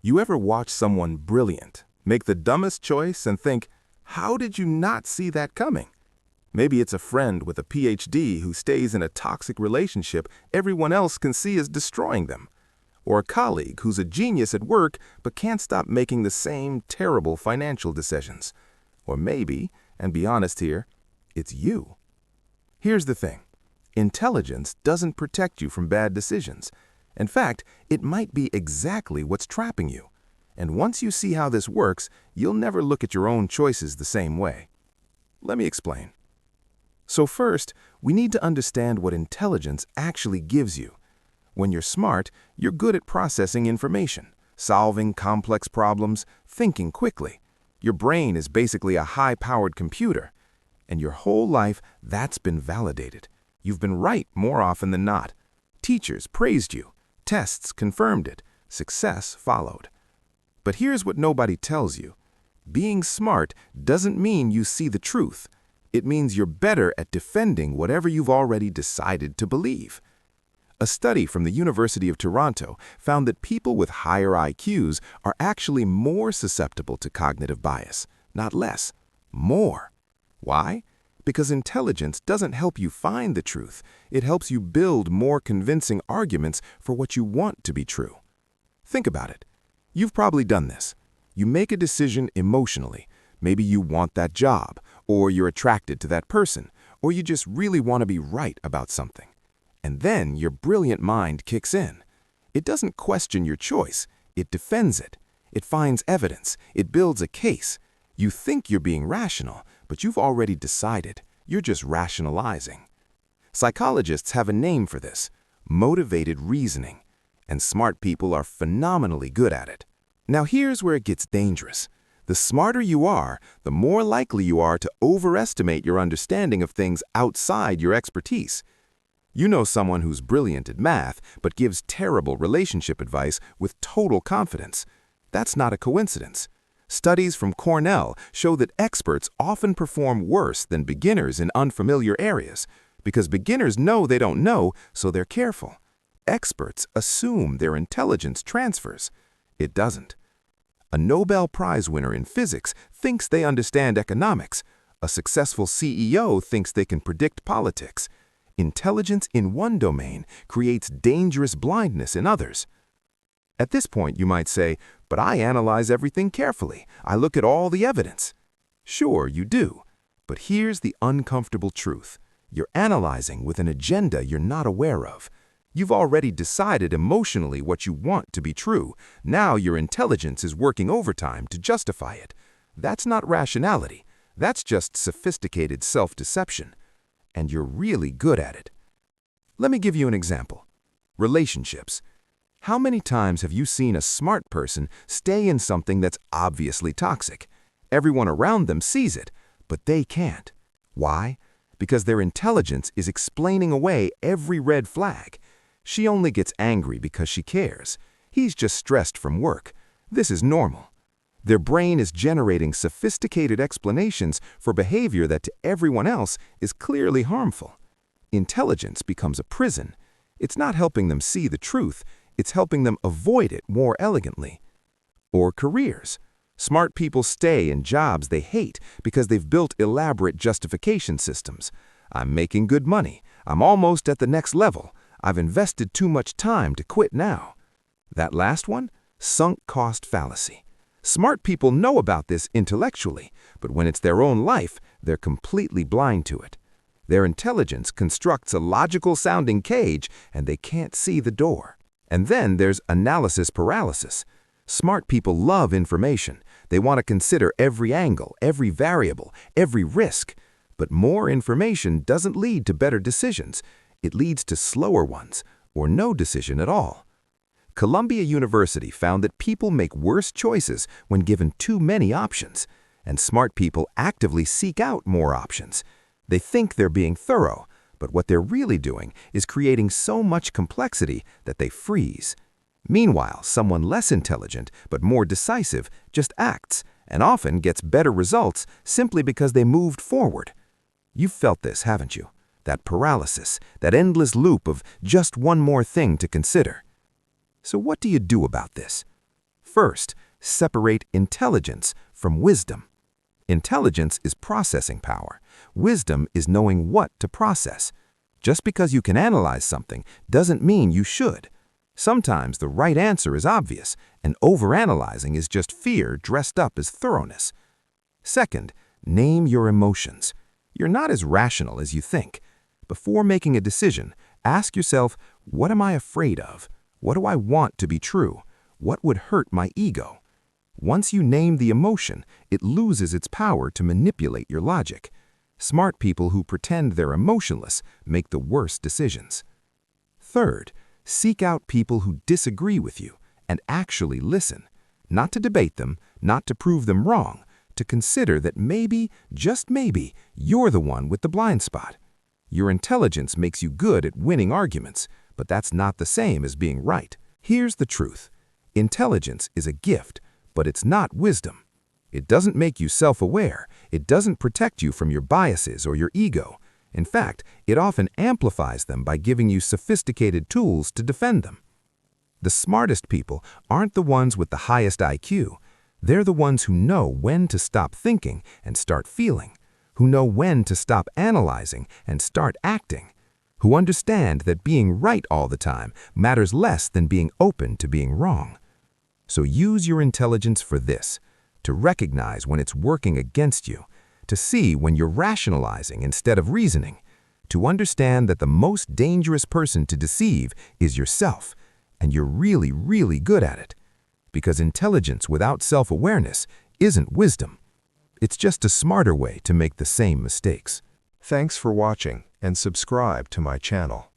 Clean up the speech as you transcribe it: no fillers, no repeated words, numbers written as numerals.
You ever watch someone brilliant make the dumbest choice and think, how did you not see that coming? Maybe it's a friend with a PhD who stays in a toxic relationship everyone else can see is destroying them. Or a colleague who's a genius at work but can't stop making the same terrible financial decisions. Or maybe, and be honest here, it's you. Here's the thing. Intelligence doesn't protect you from bad decisions. In fact, it might be exactly what's trapping you. And once you see how this works, you'll never look at your own choices the same way. Let me explain. So first, we need to understand what intelligence actually gives you. When you're smart, you're good at processing information, solving complex problems, thinking quickly. Your brain is basically a high-powered computer. And your whole life, that's been validated. You've been right more often than not. Teachers praised you. Tests confirmed it. Success followed. But here's what nobody tells you. Being smart doesn't mean you see the truth. It means you're better at defending whatever you've already decided to believe. A study from the University of Toronto found that people with higher IQs are actually more susceptible to cognitive bias, not less, more. Why? Because intelligence doesn't help you find the truth. It helps you build more convincing arguments for what you want to be true. Think about it. You've probably done this. You make a decision emotionally. Maybe you want that job, or you're attracted to that person, or you just really want to be right about something. And then your brilliant mind kicks in. It doesn't question your choice. It defends it. It finds evidence. It builds a case. You think you're being rational, but you've already decided. You're just rationalizing. Psychologists have a name for this, motivated reasoning, and smart people are phenomenally good at it. Now here's where it gets dangerous. The smarter you are, the more likely you are to overestimate your understanding of things outside your expertise. You know someone who's brilliant at math but gives terrible relationship advice with total confidence. That's not a coincidence. Studies from Cornell show that experts often perform worse than beginners in unfamiliar areas because beginners know they don't know, so they're careful. Experts assume their intelligence transfers. It doesn't. A Nobel Prize winner in physics thinks they understand economics. A successful CEO thinks they can predict politics. Intelligence in one domain creates dangerous blindness in others. At this point, you might say, but I analyze everything carefully. I look at all the evidence. Sure, you do. But here's the uncomfortable truth. You're analyzing with an agenda you're not aware of. You've already decided emotionally what you want to be true. Now your intelligence is working overtime to justify it. That's not rationality. That's just sophisticated self-deception. And you're really good at it. Let me give you an example. Relationships. How many times have you seen a smart person stay in something that's obviously toxic? Everyone around them sees it, but they can't. Why? Because their intelligence is explaining away every red flag. She only gets angry because she cares. He's just stressed from work. This is normal. Their brain is generating sophisticated explanations for behavior that to everyone else is clearly harmful. Intelligence becomes a prison. It's not helping them see the truth. It's helping them avoid it more elegantly. Or careers. Smart people stay in jobs they hate because they've built elaborate justification systems. I'm making good money. I'm almost at the next level. I've invested too much time to quit now. That last one? Sunk cost fallacy. Smart people know about this intellectually, but when it's their own life, they're completely blind to it. Their intelligence constructs a logical-sounding cage, and they can't see the door. And then there's analysis paralysis. Smart people love information. They want to consider every angle, every variable, every risk. But more information doesn't lead to better decisions. It leads to slower ones, or no decision at all. Columbia University found that people make worse choices when given too many options, and smart people actively seek out more options. They think they're being thorough, but what they're really doing is creating so much complexity that they freeze. Meanwhile, someone less intelligent but more decisive just acts and often gets better results simply because they moved forward. You've felt this, haven't you? That paralysis, that endless loop of just one more thing to consider. So what do you do about this? First, separate intelligence from wisdom. Intelligence is processing power. Wisdom is knowing what to process. Just because you can analyze something doesn't mean you should. Sometimes the right answer is obvious, and overanalyzing is just fear dressed up as thoroughness. Second, name your emotions. You're not as rational as you think. Before making a decision, ask yourself, what am I afraid of? What do I want to be true? What would hurt my ego? Once you name the emotion, it loses its power to manipulate your logic. Smart people who pretend they're emotionless make the worst decisions. Third, seek out people who disagree with you and actually listen. Not to debate them, not to prove them wrong, to consider that maybe, just maybe, you're the one with the blind spot. Your intelligence makes you good at winning arguments, but that's not the same as being right. Here's the truth. Intelligence is a gift, but it's not wisdom. It doesn't make you self-aware. It doesn't protect you from your biases or your ego. In fact, it often amplifies them by giving you sophisticated tools to defend them. The smartest people aren't the ones with the highest IQ. They're the ones who know when to stop thinking and start feeling, who know when to stop analyzing and start acting, who understand that being right all the time matters less than being open to being wrong. So use your intelligence for this, to recognize when it's working against you, to see when you're rationalizing instead of reasoning, to understand that the most dangerous person to deceive is yourself, and you're really, really good at it. Because intelligence without self-awareness isn't wisdom. It's just a smarter way to make the same mistakes. Thanks for watching and subscribe to my channel.